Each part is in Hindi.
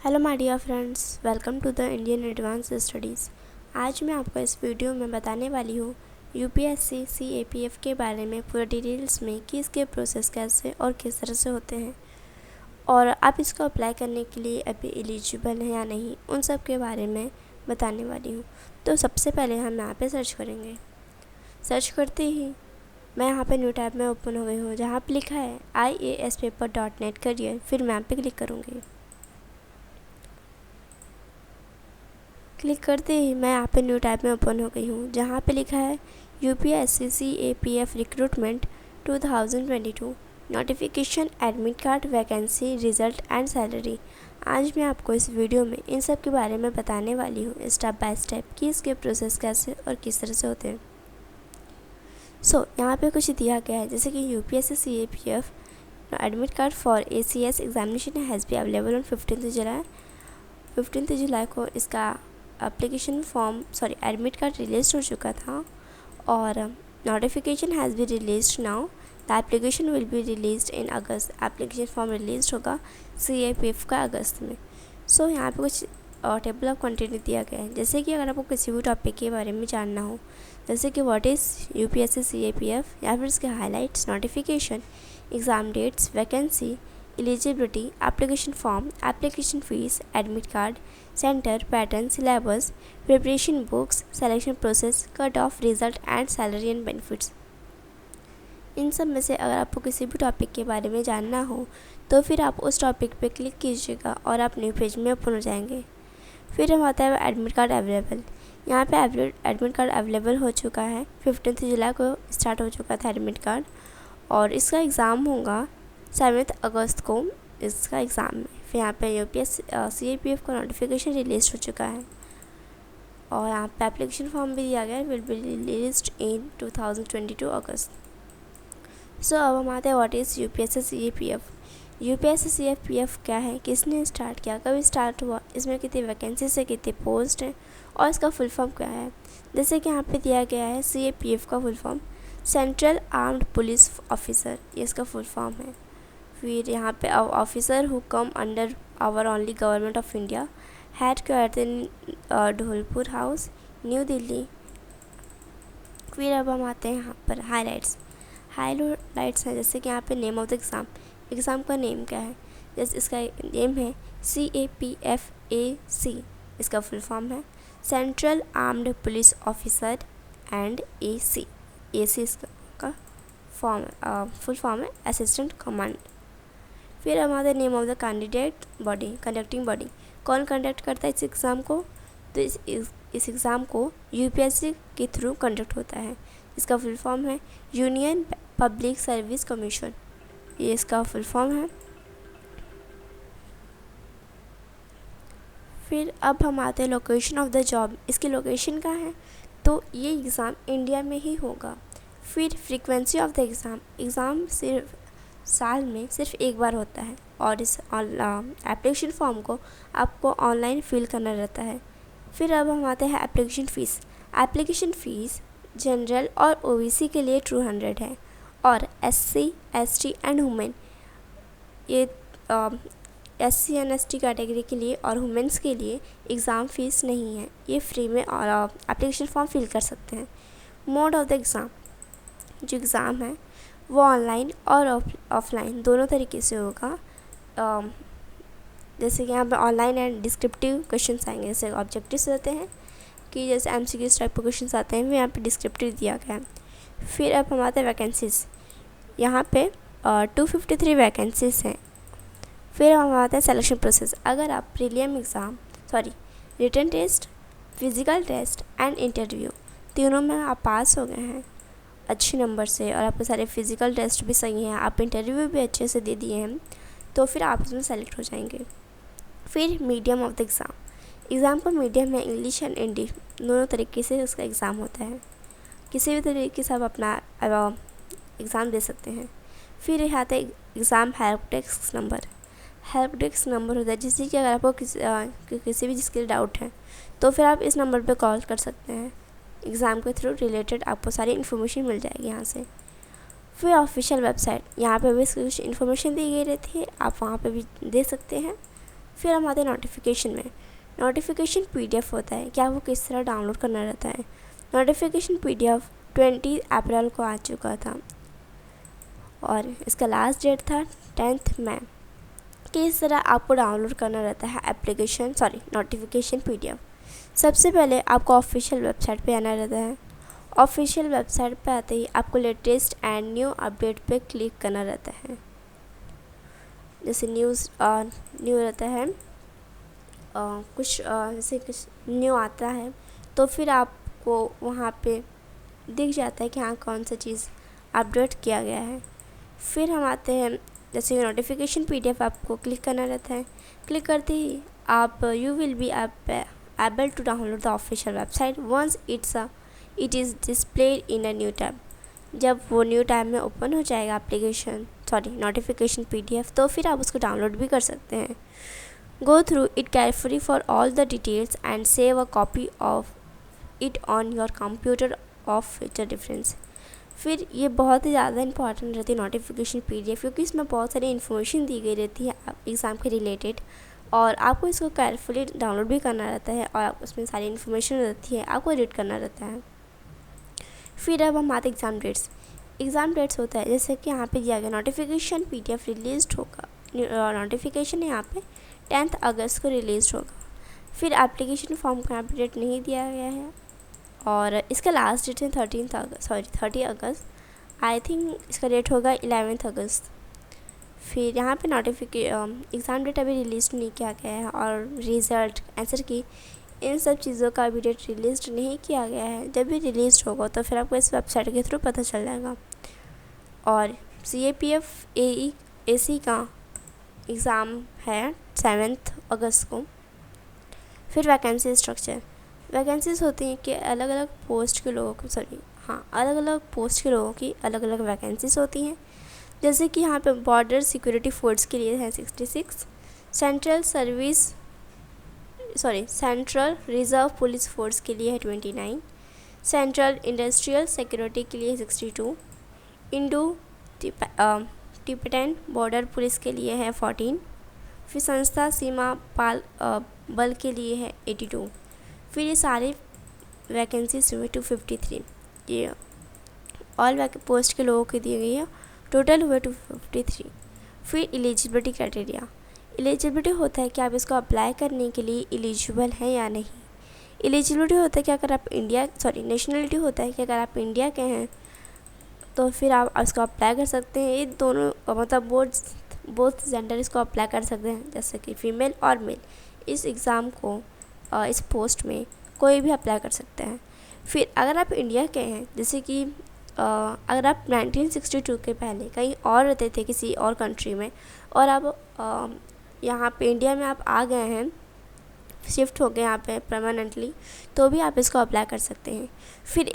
Hello my dear friends, welcome to the Indian advance studies. आज मैं आपको इस वीडियो में बताने वाली हूँ यूपीएससी सीएपीएफ के बारे में पूरा डिटेल्स में कि इसके प्रोसेस कैसे और किस तरह से होते हैं और आप इसको अप्लाई करने के लिए अभी एलिजिबल हैं या नहीं, उन सब के बारे में बताने वाली हूँ। तो सबसे पहले हम यहाँ पे सर्च करेंगे। सर्च करते ही मैं यहाँ पे न्यू टैब में ओपन हो गई हूँ, जहाँ पे लिखा है iaspaper.net करियर। फिर मैं यहाँ पे क्लिक करूँगी। क्लिक करते ही मैं यहाँ पे न्यू टैब में ओपन हो गई हूँ, जहाँ पे लिखा है UPSC CAPF recruitment 2022 notification admit card vacancy result and salary. आज मैं आपको इस वीडियो में इन सब के बारे में बताने वाली हूँ स्टेप बाय स्टेप कि इसके प्रोसेस कैसे और किस तरह से होते हैं। यहाँ पे कुछ दिया गया है, जैसे कि UPSC CAPF admit card for ACS examination has be available on 15 जुलाई को इसका application form admit card release हो चुका था और notification has be release now. The application will be released in August. Application form release होगा सीएपीएफ का अगस्त में। यहाँ पे कुछ टेबल ऑफ कंटेंट दिया गया है, जैसे कि अगर आपको किसी भी टॉपिक के बारे में जानना हो, जैसे कि व्हाट इज़ यूपीएससी सीएपीएफ या फिर इसके highlights, notification, exam dates, vacancy, eligibility, application form, application fees, admit card, centre, pattern, syllabus, preparation books, selection process, cut off, result and salary and benefits. इन सब में से अगर आपको किसी भी टॉपिक के बारे में जानना हो तो फिर आप उस टॉपिक पे क्लिक कीजिएगा और आप न्यू पेज में ओपन हो जाएंगे। फिर हम आता है एडमिट कार्ड अवेलेबल। यहाँ पे एडमिट कार्ड अवेलेबल हो चुका है। 15 जुलाई को स्टार्ट हो चुका था एडमिट कार्ड और इसका एग्ज़ाम होगा 7 अगस्त को इसका एग्ज़ाम है। फिर यहाँ पे यूपीएससी सीएपीएफ का नोटिफिकेशन रिलीज हो चुका है और यहाँ पे एप्लीकेशन फॉर्म भी दिया गया है, विल बी रिलीज्ड इन 2022 अगस्त। अब हम आते हैं what is UPSC CAPF. UPSC CAPF क्या है, किसने स्टार्ट किया, कब स्टार्ट हुआ, इसमें कितनी वैकेंसी से कितने पोस्ट हैं और इसका फुल फॉर्म क्या है। जैसे कि यहाँ पे दिया गया है सीएपीएफ का full form central armed police officer, ये इसका फुल फॉर्म है। फिर यहाँ पे officer who come under our only government of India, head quarter in Dholpur house, new Delhi. फिर अब हम आते हैं यहाँ पर हाईलाइट्स हैं, जैसे कि यहाँ पे नेम ऑफ द एग्ज़ाम का नेम क्या है, जैसे इसका नेम है CAPFAC, इसका फुल फॉर्म है central armed police officer and AC इसका फुल फॉर्म है असिस्टेंट कमांड। फिर हमारे name of the candidate body, conducting body, कौन कंडक्ट करता है इस एग्ज़ाम को, तो इस एग्ज़ाम को यूपीएससी के थ्रू कंडक्ट होता है। इसका फुल फॉर्म है यूनियन पब्लिक सर्विस कमीशन, ये इसका फुल फॉर्म है। फिर अब हम आते हैं लोकेशन ऑफ द जॉब, इसकी लोकेशन कहाँ है, तो ये एग्ज़ाम इंडिया में ही होगा। फिर फ्रीक्वेंसी ऑफ द एग्ज़ाम सिर्फ साल में सिर्फ एक बार होता है और इस एप्लीकेशन फॉर्म को आपको ऑनलाइन फिल करना रहता है। फिर अब हम आते हैं एप्लीकेशन फ़ीस जनरल और ओबीसी के लिए 200 है और SC ST एंड वुमेन, ये SC एंड ST कैटेगरी के लिए और वुमेंस के लिए एग्ज़ाम फ़ीस नहीं है, ये फ्री में और एप्लीकेशन फॉर्म फिल कर सकते हैं। मोड ऑफ द एग्ज़ाम, जो एग्ज़ाम है वो ऑनलाइन और ऑफलाइन दोनों तरीके से होगा। जैसे कि यहाँ पे ऑनलाइन एंड डिस्क्रिप्टिव क्वेश्चंस आएंगे, जैसे ऑब्जेक्टिव्स रहते हैं कि जैसे MCQ टाइप के क्वेश्चंस आते हैं, वो यहाँ पे डिस्क्रिप्टिव दिया गया है। फिर अब हम आते हैं वैकेंसीज़, यहाँ पे 253 वैकेंसीज़ हैं। फिर हम आते हैं सिलेक्शन प्रोसेस। अगर आप prelim exam written test, physical test and interview तीनों में आप पास हो गए हैं अच्छे नंबर से और आपके सारे फिज़िकल टेस्ट भी सही हैं, आप इंटरव्यू भी अच्छे से दे दिए हैं, तो फिर आप इसमें सेलेक्ट हो जाएंगे। फिर मीडियम ऑफ द एग्ज़ाम का मीडियम है इंग्लिश एंड हिंदी, दोनों तरीके से उसका एग्ज़ाम होता है, किसी भी तरीके से आप अपना एग्ज़ाम दे सकते हैं। फिर यहाँ आता है एग्ज़ाम हेल्प डेस्क नंबर होता है, जिससे कि अगर आपको किसी भी जिसके डाउट है तो फिर आप इस नंबर पे कॉल कर सकते हैं। एग्ज़ाम के थ्रू रिलेटेड आपको सारी इन्फॉर्मेशन मिल जाएगी यहाँ से। फिर ऑफिशियल वेबसाइट, यहाँ पे भी कुछ इन्फॉर्मेशन दी गई रहती है, आप वहाँ पे भी दे सकते हैं। फिर हम आते हैं नोटिफिकेशन में। नोटिफिकेशन PDF होता है, क्या वो किस तरह डाउनलोड करना रहता है। नोटिफिकेशन PDF 20 अप्रैल को आ चुका था और इसका लास्ट डेट था 10 मई। किस तरह आपको डाउनलोड करना रहता है नोटिफिकेशन PDF। सबसे पहले आपको ऑफिशियल वेबसाइट पे आना रहता है। ऑफिशियल वेबसाइट पे आते ही आपको लेटेस्ट एंड न्यू अपडेट पे क्लिक करना रहता है। जैसे न्यू रहता है, जैसे कुछ न्यू आता है तो फिर आपको वहाँ पे दिख जाता है कि हाँ कौन सा चीज़ अपडेट किया गया है। फिर हम आते हैं, जैसे नोटिफिकेशन PDF आपको क्लिक करना रहता है। क्लिक करते ही आप you will be able to download the official website once it is displayed in a new tab. जब वो न्यू टैब में ओपन हो जाएगा नोटिफिकेशन PDF, तो फिर आप उसको डाउनलोड भी कर सकते हैं। Go through it carefully for all the details and save a copy of it on your computer of future reference. फिर ये बहुत ही ज़्यादा इंपॉर्टेंट रहती है नोटिफिकेशन PDF, क्योंकि इसमें बहुत सारी इन्फॉर्मेशन दी गई रहती है एग्ज़ाम के रिलेटेड, और आपको इसको केयरफुली डाउनलोड भी करना रहता है और उसमें सारी इन्फॉर्मेशन रहती है, आपको रीड करना रहता है। फिर अब हम आते एग्ज़ाम डेट्स। एग्ज़ाम डेट्स होता है जैसे कि यहाँ पे दिया गया नोटिफिकेशन PDF रिलीज होगा, नोटिफिकेशन यहाँ पे 10 अगस्त को रिलीज होगा। फिर एप्लीकेशन फॉर्म का यहाँ पे डेट नहीं दिया गया है और इसका लास्ट डेट है 30 अगस्त। आई थिंक इसका डेट होगा 11 अगस्त। फिर यहाँ पे एग्ज़ाम डेट अभी रिलीज नहीं किया गया है और रिज़ल्ट, आंसर की, इन सब चीज़ों का अभी डेट रिलीज नहीं किया गया है। जब भी रिलीज होगा तो फिर आपको इस वेबसाइट के थ्रू पता चल जाएगा। और CAPF AC का एग्ज़ाम है 7 अगस्त को। फिर वैकेंसी स्ट्रक्चर। वैकेंसीज़ होती हैं कि अलग अलग पोस्ट के लोगों की अलग अलग वैकेंसीज़ होती हैं। जैसे कि यहाँ पे बॉर्डर सिक्योरिटी फोर्स के लिए है 66, सेंट्रल रिज़र्व पुलिस फोर्स के लिए है 29, सेंट्रल इंडस्ट्रियल सिक्योरिटी के लिए 62, इंडो टिबेटन बॉर्डर पुलिस के लिए है 14, फिर संस्था सीमा पाल बल के लिए है 82। फिर ये सारे वैकेंसीज हुए 253, ये ऑल पोस्ट के लोगों के दिए गई है, टोटल हुए 253। फिर एलिजिबिलिटी क्राइटेरिया। एलिजिबिलिटी होता है कि आप इसको अप्लाई करने के लिए एलिजिबल हैं या नहीं। एलिजिबिलिटी होता है कि अगर आप नेशनलिटी होता है कि अगर आप इंडिया के हैं तो फिर आप इसको अप्लाई कर सकते हैं। ये दोनों मतलब बोथ जेंडर इसको अप्लाई कर सकते हैं, जैसे कि फ़ीमेल और मेल। इस एग्ज़ाम को इस पोस्ट में कोई भी अप्लाई कर सकते हैं। फिर अगर आप इंडिया के हैं, जैसे कि अगर आप 1962 के पहले कहीं और रहते थे किसी और कंट्री में और अब यहाँ पे इंडिया में आप आ गए हैं, शिफ्ट हो गए यहाँ पे परमानेंटली, तो भी आप इसको अप्लाई कर सकते हैं। फिर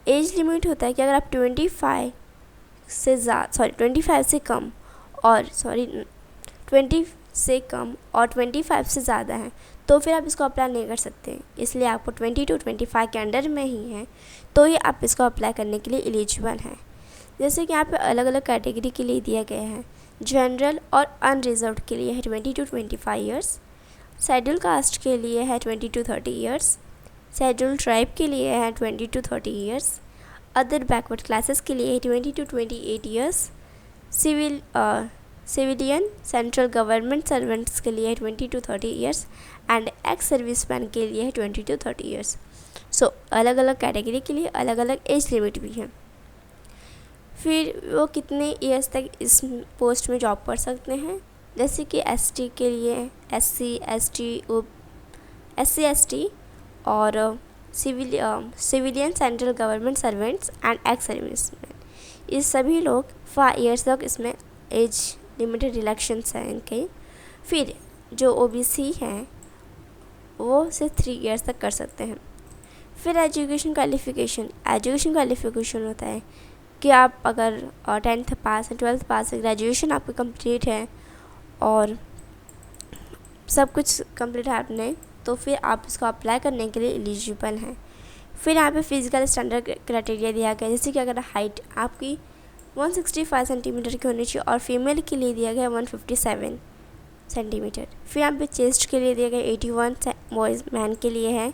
एज लिमिट होता है कि अगर आप 25 से कम और 25 से ज़्यादा हैं तो फिर आप इसको अप्लाई नहीं कर सकते। इसलिए आपको 20 to 25 के अंडर में ही है तो ही आप इसको अप्लाई करने के लिए एलिजिबल हैं। जैसे कि यहाँ पे अलग अलग कैटेगरी के लिए दिया गया है। जनरल और अनरिजर्व्ड के लिए है 20 to 25 ईयर्स, शेड्यूल कास्ट के लिए है 20 to 30 ईयर्स, शेड्यूल ट्राइब के लिए है 20 to 30 years, other backward classes के लिए 20 to 28 years, civilian central government servants के लिए 20 to 30 years and ex serviceman के लिए है 20 to 30 ईयर्स। सो अलग अलग कैटेगरी के लिए अलग अलग एज लिमिट भी है। फिर वो कितने ईयर्स तक इस पोस्ट में जॉब कर सकते हैं, जैसे कि ST के लिए SC ST और civilian central government servants and ex serviceman, ये सभी लोग 5 ईयर्स तक इसमें एज लिमिटेड रिलैक्शंस हैं इनके। फिर जो OBC हैं वो सिर्फ 3 ईयर्स तक कर सकते हैं। फिर एजुकेशन क्वालिफ़िकेशन होता है कि आप अगर 10th पास है, 12th पास है, ग्रेजुएशन आपकी कंप्लीट है और सब कुछ कंप्लीट है आपने, तो फिर आप इसको अप्लाई करने के लिए एलिजिबल हैं। फिर यहाँ पे फिजिकल स्टैंडर्ड क्राइटेरिया दिया गया है, जैसे कि अगर हाइट आपकी 165 सेंटीमीटर की होनी चाहिए और फीमेल के लिए दिया गया है 157 सेंटीमीटर। फिर यहाँ पे चेस्ट के लिए दिया गया 81 बॉयज़ मैन के लिए है,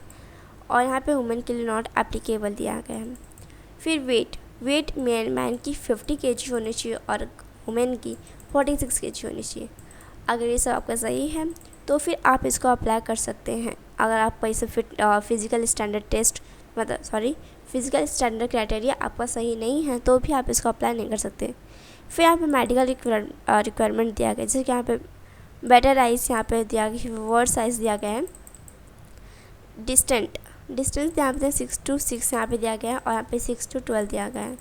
और यहाँ पे वुमेन के लिए नॉट एप्लीकेबल दिया गया है। फिर वेट मैन की 50 kg होनी चाहिए और वुमेन की 46 kg होनी चाहिए। अगर ये सब आपका सही है तो फिर आप इसको अप्लाई कर सकते हैं। अगर आपका इसे physical standard test physical standard criteria आपका सही नहीं है तो भी आप इसको अप्लाई नहीं कर सकते। फिर यहाँ पे मेडिकल रिक्वायरमेंट दिया गया, जैसे कि यहाँ पे बेटर आइज़ यहाँ पे दिया गया, वर्ड साइज़ दिया गया है। डिस्टेंस यहाँ पे 6 to 6 यहाँ पे दिया गया है, और यहाँ पे 6 to 12 दिया गया है।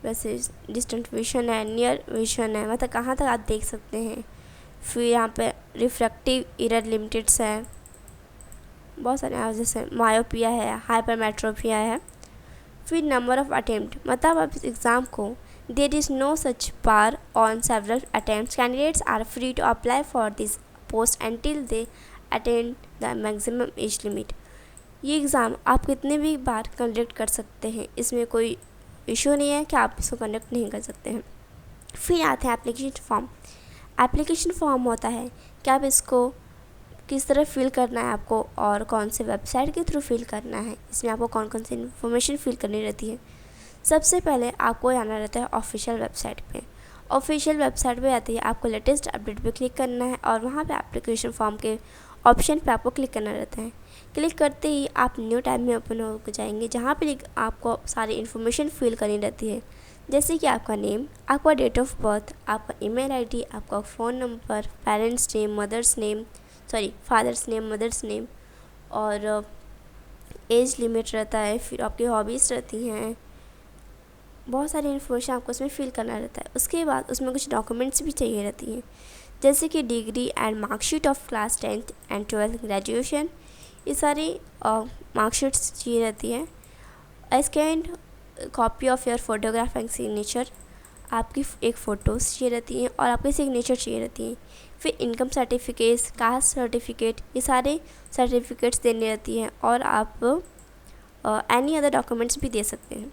वैसे डिस्टेंट विजन है, नियर विजन है, मतलब कहाँ तक आप देख सकते हैं। फिर यहाँ पे रिफ्रैक्टिव एरर लिमिटेड्स है, बहुत सारे, जैसे मायोपिया है, हाइपरमेट्रोपिया है। फिर नंबर ऑफ अटेम्प्ट, मतलब आप इस एग्ज़ाम को there is no such bar on several attempts, candidates are free to apply for this post until they attend the maximum age limit. ये एग्ज़ाम आप कितने भी बार कंडक्ट कर सकते हैं, इसमें कोई इशू नहीं है कि आप इसको कंडक्ट नहीं कर सकते हैं। फिर आते हैं एप्लीकेशन फॉर्म। एप्लीकेशन फॉर्म होता है कि आप इसको किस तरह फिल करना है आपको, और कौन से वेबसाइट के थ्रू फिल करना है, इसमें आपको कौन कौन सी इन्फॉर्मेशन फिल करनी रहती है। सबसे पहले आपको आना रहता है ऑफिशियल वेबसाइट पे। ऑफिशियल वेबसाइट पे आते ही आपको लेटेस्ट अपडेट पे क्लिक करना है, और वहाँ पे एप्लीकेशन फॉर्म के ऑप्शन पे आपको क्लिक करना रहता है। क्लिक करते ही आप न्यू टैब में ओपन हो जाएंगे, जहाँ पे आपको सारी इन्फॉर्मेशन फिल करनी रहती है, जैसे कि आपका नेम, आपका डेट ऑफ बर्थ, आपका ईमेल आईडी, आपका phone number, parents name, father's name, mother's name, और एज लिमिट रहता है। फिर आपकी हॉबीज़ रहती हैं, बहुत सारी इन्फॉर्मेशन आपको उसमें फिल करना रहता है। उसके बाद उसमें कुछ डॉक्यूमेंट्स भी चाहिए रहती हैं, जैसे कि degree and marksheet of class 10th and 12th graduation, ये सारी मार्कशीट्स चाहिए रहती है। Scanned copy of your photograph and signature, आपकी एक फ़ोटोज़ चाहिए रहती हैं, और आपकी सिग्नेचर चाहिए रहती हैं। फिर इनकम सर्टिफिकेट्स, कास्ट सर्टिफिकेट, ये सारे सर्टिफिकेट्स देनी रहती हैं, और आप एनी अदर डॉक्यूमेंट्स भी दे सकते हैं।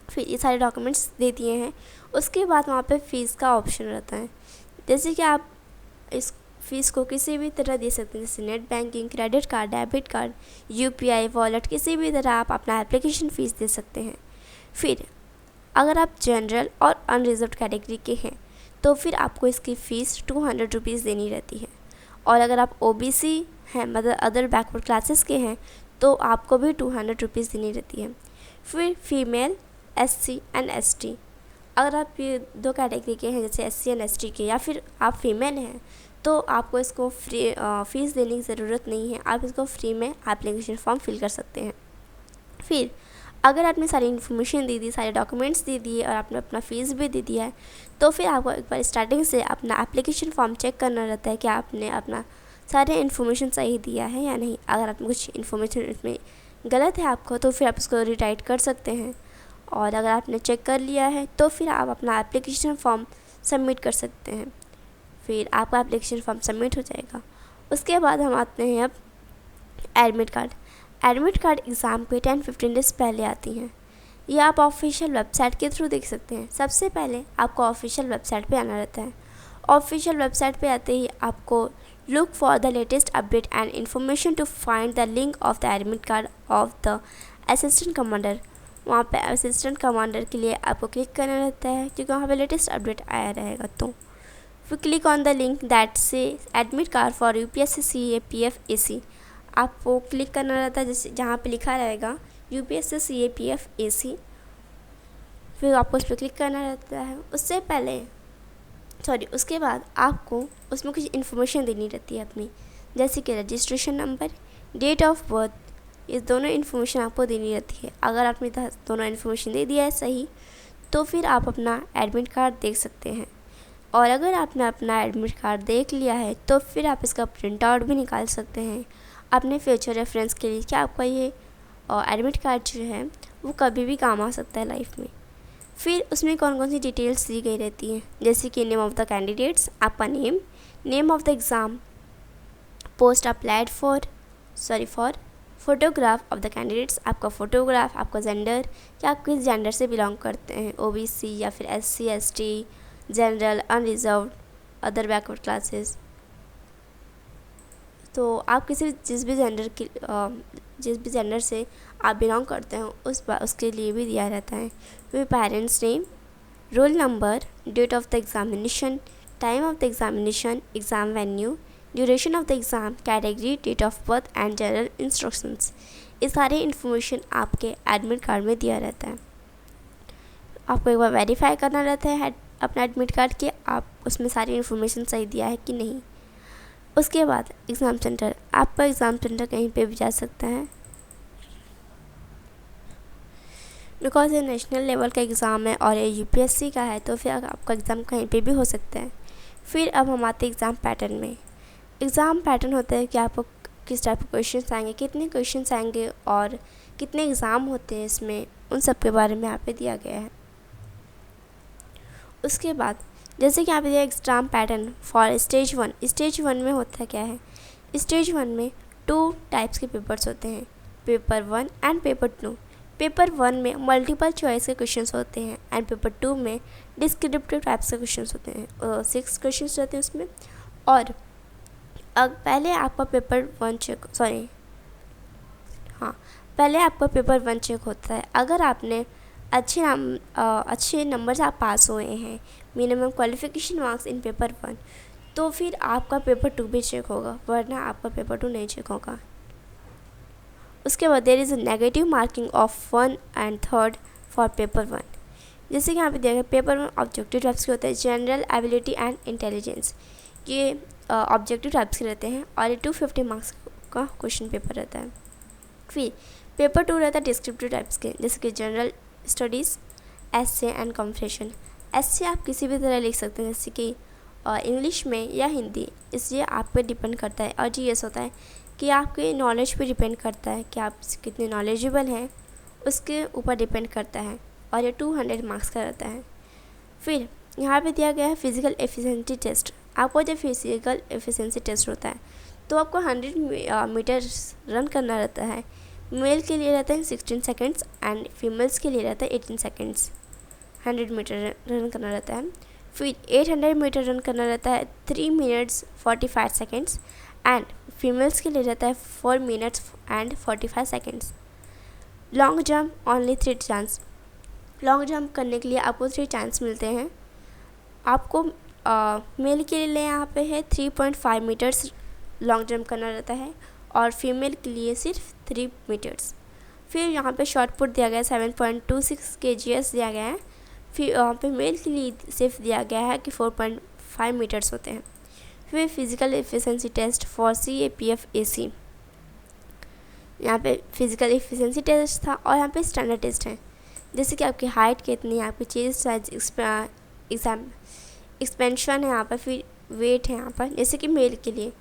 फिर ये सारे डॉक्यूमेंट्स दे दिए हैं, उसके बाद वहाँ पे फ़ीस का ऑप्शन रहता है, जैसे कि आप इस फ़ीस को किसी भी तरह दे सकते हैं, जैसे net banking, credit card, debit card, UPI, wallet, किसी भी तरह आप अपना एप्लीकेशन फ़ीस दे सकते हैं। फिर अगर आप जनरल और अनरिजर्व्ड कैटेगरी के हैं तो फिर आपको इसकी फ़ीस 200 रुपीज़ देनी रहती है, और अगर आप ओबीसी हैं, मतलब अदर बैकवर्ड क्लासेस के हैं, तो आपको भी 200 रुपीज़ देनी रहती है। फिर फीमेल, एससी एंड एसटी, अगर आप ये दो कैटेगरी के हैं, जैसे एससी एंड एसटी के, या फिर आप फीमेल हैं, तो आपको इसको फ़ीस देने की ज़रूरत नहीं है, आप इसको फ्री में एप्लीकेशन फॉर्म फिल कर सकते हैं। फिर अगर आपने सारी इन्फॉर्मेशन दे दी, सारे डॉक्यूमेंट्स दे दिए, और आपने अपना फ़ीस भी दे दिया है, तो फिर आपको एक बार स्टार्टिंग से अपना एप्लीकेशन फॉर्म चेक करना रहता है कि आपने अपना सारे इन्फॉर्मेशन सही दिया है या नहीं। अगर आपने कुछ इन्फॉर्मेशन इसमें गलत है आपको, तो फिर आप उसको रिटाइट कर सकते हैं, और अगर आपने चेक कर लिया है तो फिर आप अपना एप्लीकेशन फॉर्म सबमिट कर सकते हैं। फिर आपका एप्लीकेशन फॉर्म सबमिट हो जाएगा। उसके बाद हम आते हैं अब admit card. Admit card exam पे 10-15 डेज़ पहले आती हैं, ये आप ऑफिशियल वेबसाइट के थ्रू देख सकते हैं। सबसे पहले आपको ऑफिशियल वेबसाइट पे आना रहता है। ऑफिशियल वेबसाइट पे आते ही आपको look for the latest update and information to find the link of the admit card of the assistant commander, वहाँ पे असिस्टेंट कमांडर के लिए आपको क्लिक करना रहता है, क्योंकि वहाँ पे लेटेस्ट अपडेट आया रहेगा। तो फिर click on the link that says admit card for UPSC CAPF AC, आपको क्लिक करना रहता है, जैसे जहाँ पे लिखा रहेगा यूपीएससी सीए पीएफ एसी, फिर आपको उस पर क्लिक करना रहता है। उसके बाद आपको उसमें कुछ इन्फॉर्मेशन देनी रहती है अपनी, जैसे कि registration number, date of birth, ये दोनों इन्फॉर्मेशन आपको देनी रहती है। अगर आपने दोनों इन्फॉर्मेशन दे दिया है सही, तो फिर आप अपना एडमिट कार्ड देख सकते हैं। और अगर आपने अपना एडमिट कार्ड देख लिया है तो फिर आप इसका प्रिंट आउट भी निकाल सकते हैं अपने फ्यूचर रेफरेंस के लिए, कि आपका ये एडमिट कार्ड जो है वो कभी भी काम आ सकता है लाइफ में। फिर उसमें कौन कौन सी डिटेल्स दी गई रहती हैं, जैसे कि नेम ऑफ़ द कैंडिडेट्स, आपका name of the exam, post applied for photograph of the candidates, आपका फ़ोटोग्राफ, आपका जेंडर, कि आप किस जेंडर से बिलोंग करते हैं, ओबीसी या फिर SC ST, general, unreserved, other backward classes, तो आप जिस भी जेंडर से आप बिलोंग करते हो उसके लिए भी दिया रहता है। फिर parents name, roll number, date of the examination, time of the examination, exam venue, duration of the exam, category, date of birth and general instructions. ये सारे इन्फॉर्मेशन आपके एडमिट कार्ड में दिया रहता है। आपको एक बार वेरीफाई करना रहता है अपना एडमिट कार्ड कि आप उसमें सारी इन्फॉर्मेशन सही दिया है कि नहीं। उसके बाद एग्ज़ाम सेंटर, आपका एग्ज़ाम सेंटर कहीं पे भी जा सकता है, बिकॉज ये नेशनल लेवल का एग्ज़ाम है और ये यूपीएससी का है, तो फिर आपका एग्ज़ाम कहीं पे भी हो सकता है। फिर अब हम आते हैं एग्ज़ाम पैटर्न में। एग्ज़ाम पैटर्न होता है कि आपको किस टाइप के क्वेश्चन आएंगे, कितने क्वेश्चन आएंगे और कितने एग्ज़ाम होते हैं इसमें, उन सब के बारे में यहाँ पे दिया गया है। उसके बाद जैसे कि यहाँ पे दिया exam pattern for stage 1। Stage 1 में होता क्या है, स्टेज 1 में 2 टाइप्स के पेपर्स होते हैं, पेपर 1 एंड पेपर 2। पेपर 1 में मल्टीपल चॉइस के क्वेश्चंस होते हैं एंड पेपर 2 में डिस्क्रिप्टिव टाइप्स के क्वेश्चंस होते हैं। 6 क्वेश्चंस रहते हैं उसमें। और पहले आपका पेपर 1 चेक होता है। अगर आपने अच्छे नंबर से आप पास हुए हैं, minimum qualification marks in paper 1, तो फिर आपका पेपर 2 भी चेक होगा, वरना आपका पेपर 2 नहीं चेक होगा। उसके बाद there is a negative marking of 1 and 3 for paper 1। जैसे कि यहाँ पे दिया गया पेपर 1 ऑब्जेक्टिव टाइप्स के होते हैं, जनरल एबिलिटी एंड इंटेलिजेंस। ये ऑब्जेक्टिव टाइप्स के रहते हैं और ये 250 मार्क्स का क्वेश्चन पेपर रहता है। फिर पेपर 2 रहता है डिस्क्रिप्टिव टाइप्स के, जैसे कि general studies, essay and comprehension. Essay आप किसी भी तरह लिख सकते हैं, जैसे कि इंग्लिश में या हिंदी, इसलिए आप पे डिपेंड करता है। और जीएस होता है कि आपके नॉलेज पे डिपेंड करता है कि आप कितने नॉलेजेबल हैं, उसके ऊपर डिपेंड करता है, और ये 200 मार्क्स का रहता है। फिर यहाँ पे दिया गया है फिज़िकल एफिशिएंसी टेस्ट। आपको जब फिज़िकल एफिशिएंसी टेस्ट होता है तो आपको 100 मीटर रन करना रहता है। मेल के लिए रहता है 16 सेकेंड्स एंड फीमेल्स के लिए रहता है 18 सेकेंड्स। 100 मीटर रन करना रहता है। फिर 800 मीटर रन करना रहता है 3 मिनट्स 45 सेकेंड्स एंड फीमेल्स के लिए रहता है 4 minutes and 45 seconds. Long jump only 3 chance. Long jump करने के लिए आपको 3 चांस मिलते हैं। आपको मेल के लिए यहाँ पे है 3.5 मीटर्स लॉन्ग जंप करना रहता है और फीमेल के लिए सिर्फ 3 मीटर्स। फिर यहाँ पे शॉर्ट पुट दिया गया है 7.26 kgs दिया गया है। फिर यहाँ पे मेल के लिए सिर्फ दिया गया है कि 4.5 मीटर्स होते हैं। फिर physical efficiency test for CAPF AC, यहाँ पे फिज़िकल एफिशिएंसी टेस्ट था और यहाँ पे स्टैंडर्ड टेस्ट है, जैसे कि आपकी हाइट कितनी है, आपकी चेस्ट साइज एक्सपेंशन है यहाँ पर, फिर वेट है यहाँ पर। जैसे कि मेल के लिए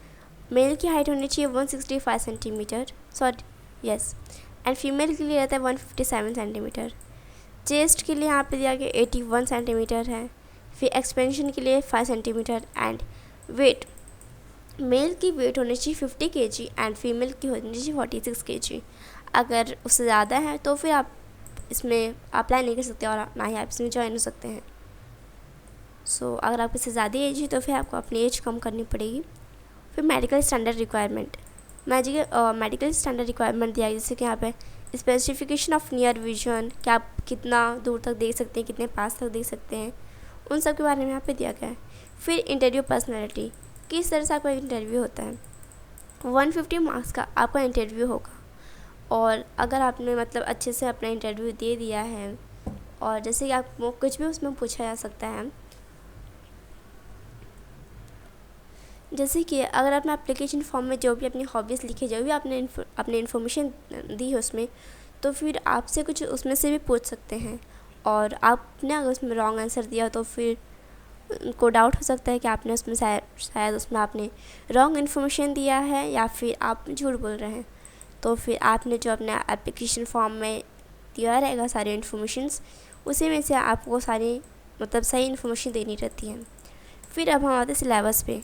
मेल की हाइट होनी चाहिए 165 सेंटीमीटर, एंड फीमेल के लिए रहता है 157 सेंटीमीटर। चेस्ट के लिए यहाँ पे दिया गया 81 सेंटीमीटर है। फिर एक्सपेंशन के लिए 5 सेंटीमीटर एंड वेट, मेल की वेट होनी चाहिए 50 kg एंड फीमेल की होनी चाहिए 46 kg। अगर उससे ज़्यादा है तो फिर आप इसमें अप्लाई नहीं कर सकते और ना ही आप इसमें ज्वाइन हो सकते हैं। अगर आपकी से ज़्यादा एज है तो फिर आपको अपनी एज कम करनी पड़ेगी। फिर medical standard requirement, medical standard requirement दिया है, जैसे कि यहाँ पे स्पेसिफिकेशन ऑफ नियर विजन, कि आप कितना दूर तक देख सकते हैं, कितने पास तक देख सकते हैं, उन सब के बारे में यहाँ पे दिया गया है। फिर इंटरव्यू पर्सनैलिटी, किस तरह से आपका इंटरव्यू होता है। 150 मार्क्स का आपका इंटरव्यू होगा और अगर आपने मतलब अच्छे से अपना इंटरव्यू दे दिया है और जैसे कि आपको कुछ भी उसमें पूछा जा सकता है, जैसे कि अगर आपने एप्लीकेशन फॉर्म में जो भी अपनी हॉबीज़ लिखी, जो भी आपने अपने इन्फॉर्मेशन दी है उसमें, तो फिर आपसे कुछ उसमें से भी पूछ सकते हैं। और आपने अगर उसमें रॉन्ग आंसर दिया तो फिर उनको डाउट हो सकता है कि आपने उसमें शायद उसमें आपने रॉन्ग इन्फॉर्मेशन दिया है या फिर आप झूठ बोल रहे हैं। तो फिर आपने जो अपने एप्लीकेशन फॉर्म में दिया रहेगा सारे इन्फॉर्मेशंस, उसी में से आपको सारी मतलब सही इन्फॉर्मेशन देनी रहती है। फिर अब हम आते हैं सिलेबस पे।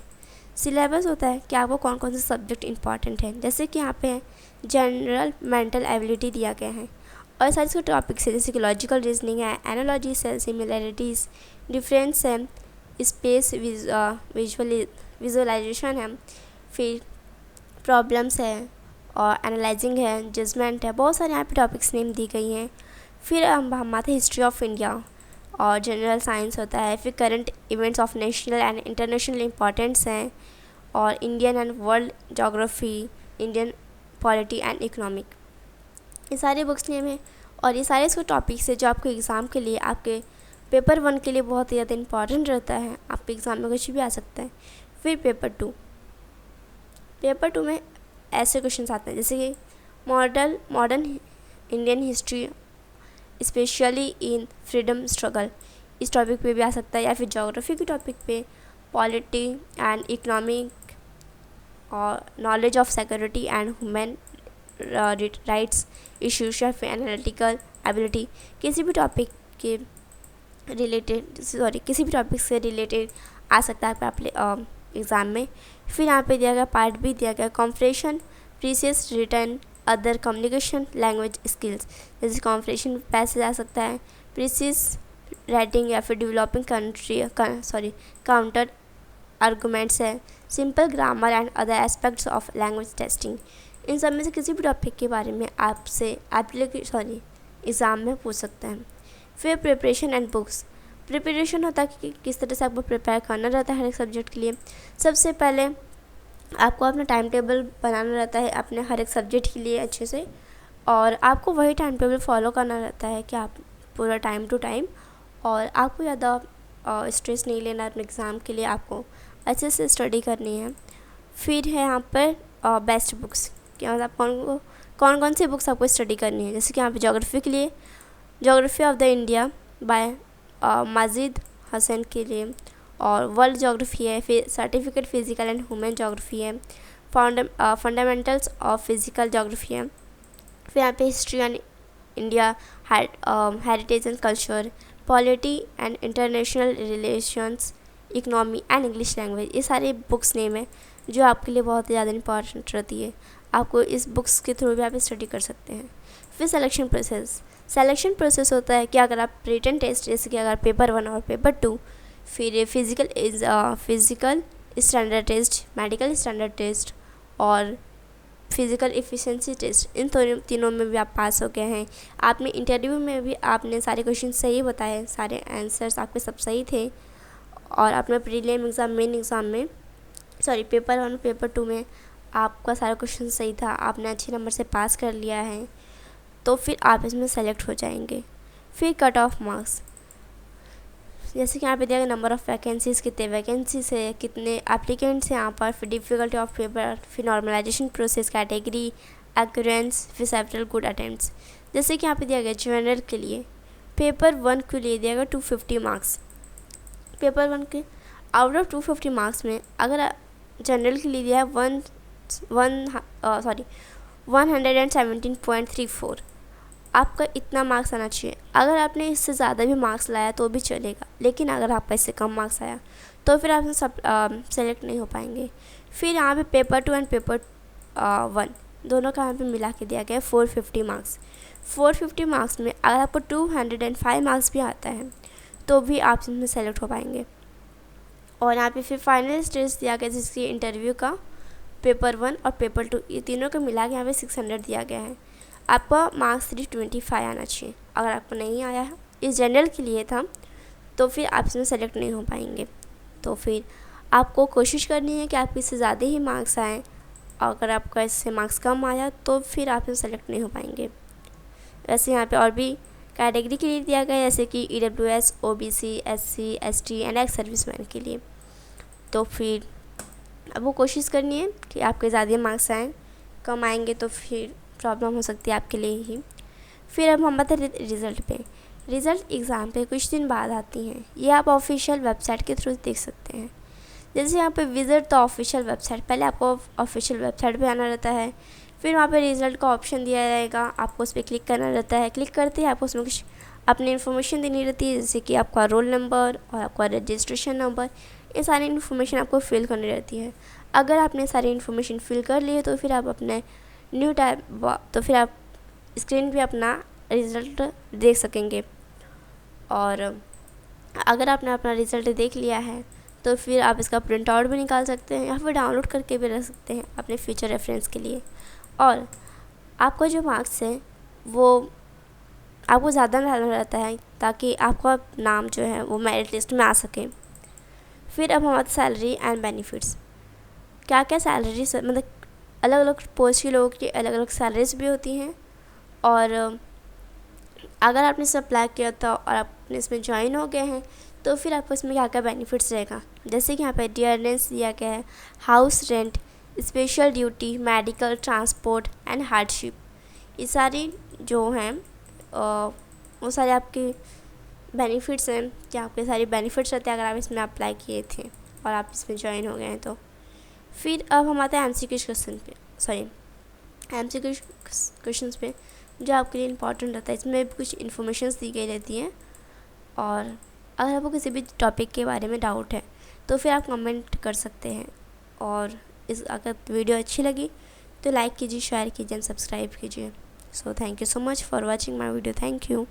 सिलेबस होता है कि आपको कौन कौन से सब्जेक्ट इंपॉर्टेंट हैं, जैसे कि यहाँ पे जनरल मेंटल एबिलिटी दिया गया है और सारे इसके टॉपिक्स है, जैसे कि लॉजिकल रीजनिंग है, एनालॉजी है, सिमिलैरिटीज़, डिफरेंस है, स्पेस विजुअलाइजेशन है, फिर प्रॉब्लम्स है और एनालाइजिंग है, जजमेंट है, बहुत सारे यहाँ पे टॉपिक्स नेम दी गई हैं। फिर हम आते हैं हिस्ट्री ऑफ इंडिया और जनरल साइंस होता है। फिर current events of national and international importance हैं और Indian and world geography, Indian polity and economic, ये सारे बुक्स नेम हैं। और ये सारे इसके टॉपिक्स है जो आपके एग्ज़ाम के लिए, आपके पेपर 1 के लिए बहुत ही ज़्यादा इंपॉर्टेंट रहता है। आपके एग्ज़ाम में कुछ भी आ सकता है। फिर पेपर 2 में ऐसे क्वेश्चन आते हैं जैसे कि modern Indian history specially in freedom struggle, इस टॉपिक पे भी आ सकता है। या फिर जोग्राफी के टॉपिक पे पॉलिटी एंड इकोनॉमिक और knowledge of security and human rights issues या फिर एनालिटिकल एबिलिटी, किसी भी टॉपिक से रिलेटेड आ सकता है आपके एग्ज़ाम में। फिर यहाँ पे दिया गया पार्ट बी दिया गया comprehension, precis writing, other communication language skills, जैसे कॉम्प्रेशन पैसे आ सकता है, प्रीसियस राइटिंग या फिर डेवलपिंग काउंटर आर्गूमेंट्स है, simple grammar and other aspects of language testing. इन सब में से किसी भी टॉपिक के बारे में आपसे एग्ज़ाम में पूछ सकते हैं। फिर प्रिपरेशन एंड बुक्स, प्रिपरेशन होता है कि किस तरह से आपको प्रिपेयर करना रहता है हर एक सब्जेक्ट के लिए। सबसे पहले आपको अपना टाइम टेबल बनाना रहता है अपने हर एक सब्जेक्ट के लिए अच्छे से, और आपको वही टाइम टेबल फॉलो करना रहता है कि आप पूरा टाइम टू टाइम, और आपको ज़्यादा स्ट्रेस नहीं लेना अपने एग्ज़ाम के लिए, आपको अच्छे से स्टडी करनी है। फिर है यहाँ पर बेस्ट बुक्स, क्या मतलब कौन कौन सी बुक्स आपको स्टडी करनी है। जैसे कि यहाँ पे जोग्राफी के लिए geography of the India by Majid Hasan के लिए, और वर्ल्ड जोग्राफी है। फिर certificate physical and human geography है, फंडामेंटल्स ऑफ फिजिकल जोग्राफी है। फिर यहाँ पे history and India, heritage and culture, polity and international relations, economy and English language, ये सारे बुक्स नेम है जो आपके लिए बहुत ज़्यादा इंपॉर्टेंट रहती है। आपको इस बुक्स के थ्रू भी आप स्टडी कर सकते हैं। फिर सिलेक्शन प्रोसेस होता है कि अगर आप रिटन टेस्ट, जैसे कि अगर पेपर 1 और पेपर 2, फिर physical standard test, medical standard test और फिज़िकल एफिशिएंसी टेस्ट, इन तीनों में भी आप पास हो गए हैं। आपने इंटरव्यू में भी आपने सारे क्वेश्चन सही बताए, सारे आंसर्स आपके सब सही थे, और आपने प्रीलिम एग्ज़ाम, मेन एग्ज़ाम में पेपर 1 पेपर 2 में आपका सारा क्वेश्चन सही था, आपने अच्छे नंबर से पास कर लिया है, तो फिर आप इसमें सेलेक्ट हो जाएंगे। फिर कट ऑफ मार्क्स, जैसे कि यहाँ पे दिया गया नंबर ऑफ़ वैकेंसीज़, कितने वैकेंसीज है, कितने एप्लीकेंट्स हैं यहाँ पर, फिर डिफ़िकल्टी ऑफ पेपर, फिर नॉर्मलाइजेशन प्रोसेस, कैटेगरी, एक्यूरेंस, फिर सेवरल गुड अटेम्प्ट्स। जैसे कि यहाँ पे दिया गया जनरल के लिए पेपर 1 के लिए दिया गया 250 मार्क्स। पेपर 1 के आउट ऑफ 250 मार्क्स में अगर जनरल के लिए दिया है 117.34, आपका इतना मार्क्स आना चाहिए। अगर आपने इससे ज़्यादा भी मार्क्स लाया तो भी चलेगा, लेकिन अगर आपका इससे कम मार्क्स आया तो फिर आप सेलेक्ट नहीं हो पाएंगे। फिर यहाँ पे पेपर 2 एंड पेपर 1 दोनों का यहाँ पे मिला के दिया गया है 450 मार्क्स। 450 मार्क्स में अगर आपको 205 मार्क्स भी आता है तो भी आप इसमें सेलेक्ट हो पाएंगे। और यहाँ पे फिर फाइनल स्टेज दिया गया जिसकी इंटरव्यू का पेपर 1 और पेपर 2, ये तीनों को मिला के यहाँ पे 600 दिया गया है। आपका मार्क्स 325 आना चाहिए। अगर आपको नहीं आया है, इस जनरल के लिए था, तो फिर आप इसमें सेलेक्ट नहीं हो पाएंगे। तो फिर आपको कोशिश करनी है कि आपके इससे ज़्यादा ही मार्क्स आएँ, और अगर आपका इससे मार्क्स कम आया तो फिर आप इसमें सेलेक्ट नहीं हो पाएंगे। वैसे यहाँ पे और भी कैटेगरी के लिए दिया गया है, जैसे कि EWS, OBC, SC, ST and ex serviceman के लिए। तो फिर अब वो कोशिश करनी है कि आपके ज़्यादा मार्क्स आएँ, कम आएंगे तो फिर प्रॉब्लम हो सकती है आपके लिए ही। फिर अब हम बताते हैं रिज़ल्ट पे। रिज़ल्ट एग्ज़ाम पे कुछ दिन बाद आती हैं, ये आप ऑफिशियल वेबसाइट के थ्रू देख सकते हैं। जैसे यहाँ पे विजिट द ऑफिशियल वेबसाइट, पहले आपको ऑफिशियल वेबसाइट पे आना रहता है, फिर वहाँ पे रिज़ल्ट का ऑप्शन दिया जाएगा, आपको उस पर क्लिक करना रहता है। क्लिक करते ही आपको उसमें कुछ अपनी इन्फॉर्मेशन देनी रहती है, जैसे कि आपका रोल नंबर और आपका रजिस्ट्रेशन नंबर, ये सारी इन्फॉर्मेशन आपको फिल करनी रहती है। अगर आपने सारी इन्फॉर्मेशन फिल कर ली है तो फिर आप अपने तो फिर आप स्क्रीन पे अपना रिज़ल्ट देख सकेंगे। और अगर आपने अपना रिज़ल्ट देख लिया है तो फिर आप इसका प्रिंट आउट भी निकाल सकते हैं या फिर डाउनलोड करके भी रख सकते हैं अपने फ्यूचर रेफरेंस के लिए। और आपका जो मार्क्स है वो आपको ज़्यादा डालना रहता है ताकि आपका नाम जो है वो मेरिट लिस्ट में आ सके। फिर अब हमारा सैलरी एंड बेनिफिट्स। क्या क्या सैलरी मतलब अलग अलग पोस्ट के लोगों की अलग अलग सैलरीज भी होती हैं, और अगर आपने इसे अप्लाई किया था और आपने इसमें ज्वाइन हो गए हैं तो फिर आपको इसमें क्या क्या बेनिफिट्स रहेगा। जैसे कि यहाँ पे डियरनेस दिया गया है, house rent, special duty, medical, transport and hardship. ये सारी जो हैं वो सारे आपके बेनिफिट्स हैं कि आपके सारे बेनिफिट्स रहते हैं अगर आप इसमें अप्लाई किए थे और आप इसमें ज्वाइन हो गए हैं तो। फिर अब हम आते हैं MCQ क्वेश्चन पे, MCQ क्वेश्चंस पे जो आपके लिए इम्पॉर्टेंट रहता है। इसमें कुछ इन्फॉर्मेशंस दी गई रहती हैं, और अगर आपको किसी भी टॉपिक के बारे में डाउट है तो फिर आप कमेंट कर सकते हैं। और अगर वीडियो अच्छी लगी तो लाइक कीजिए, शेयर कीजिए एंड सब्सक्राइब कीजिए। So thank you so much for watching my video. Thank you.